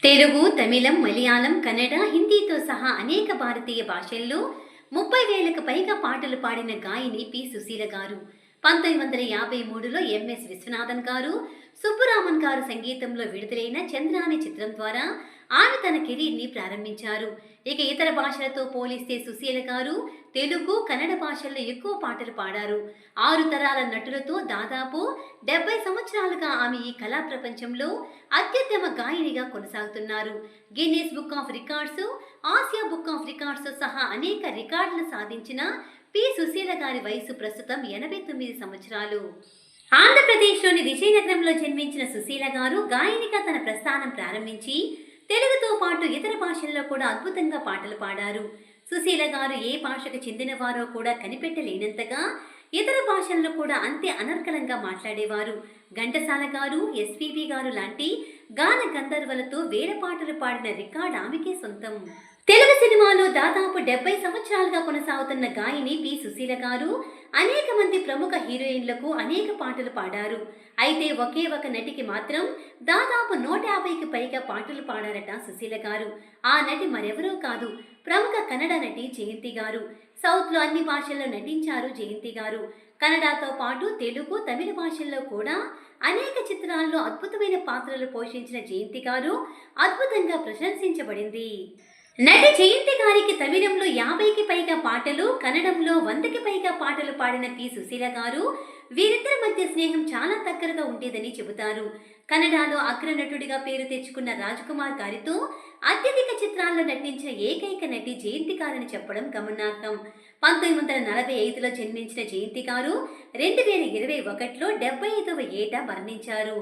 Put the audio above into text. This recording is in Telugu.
తెలుగు, తమిళం, మలయాళం, కన్నడ, హిందీతో సహా అనేక భారతీయ భాషల్లో 30,000కు పైగా పాటలు పాడిన గాయని పి. సుశీల గారు. 1953లో ఎంఎస్ విశ్వనాథన్ గారు, సుబ్బురామన్ గారు సంగీతంలో విడుదలైన చంద్రాని చిత్రం ద్వారా ఆమె తన కెరీర్ని ప్రారంభించారు. ఇక ఇతర భాషలతో పోలిస్తే సుశీల గారు తెలుగు, కన్నడ భాషల్లో ఎక్కువ పాటలు పాడారు. 6 తరాల నటులతో దాదాపు 70 సంవత్సరాలుగా ఆమె ఈ కళా ప్రపంచంలో అత్యుత్తమ గాయనిగా కొనసాగుతున్నారు. Guinness book of records, Asia book of records సహా అనేక రికార్డులు సాధించిన పి. సుశీల గారి వయసు ప్రస్తుతం 89 సంవత్సరాలు. ఆంధ్రప్రదేశ్లోని విజయనగరంలో జన్మించిన సుశీల గారు గాయనిగా తన ప్రస్థానం ప్రారంభించి తెలుగుతో పాటు ఇతర భాషల్లో కూడా అద్భుతంగా పాటలు పాడారు. సుశీల గారు ఏ భాషకు చెందినవారో కూడా కనిపెట్టలేనంతగా ఇతర భాషల్లో కూడా అంతే అనర్గళంగా మాట్లాడేవారు. ఘంటసాల గారు, ఎస్పీబీ గారు లాంటి గాన గంధర్వులతో వేల పాటలు పాడిన రికార్డ్ ఆమెకే సొంతం. తెలుగు సినిమాలో దాదాపు 70 సంవత్సరాలుగా కొనసాగుతున్న గాయని పి. సుశీల గారు అనేక మంది ప్రముఖ హీరోయిన్లకు అనేక పాటలు పాడారు. అయితే ఒకే ఒక నటికి మాత్రం దాదాపు 150కి పైగా పాటలు పాడారట సుశీల గారు. ఆ నటి మరెవరో కాదు, ప్రముఖ కన్నడ నటి జయంతి గారు. సౌత్లో అన్ని భాషల్లో నటించారు జయంతి గారు. కన్నడతో పాటు తెలుగు, తమిళ భాషల్లో కూడా అనేక చిత్రాల్లో అద్భుతమైన పాత్రలు పోషించిన జయంతి గారు అద్భుతంగా ప్రశంసించబడింది. నటి జయంతి గారికి తమిళంలో 50కి పైగా పాటలు, కన్నడంలో 100కి పైగా పాటలు పాడిన పి. సుశీల గారు వీరిద్దరి మధ్య స్నేహం చాలా దగ్గరగా ఉండేదని చెబుతారు. కన్నడలో అగ్రనటుడిగా పేరు తెచ్చుకున్న రాజ్కుమార్ గారితో అత్యధిక చిత్రాల్లో నటించిన ఏకైక నటి జయంతి గారని చెప్పడం గమనార్హం. 1945లో జన్మించిన జయంతి గారు 2021లో 75వ ఏట మరణించారు.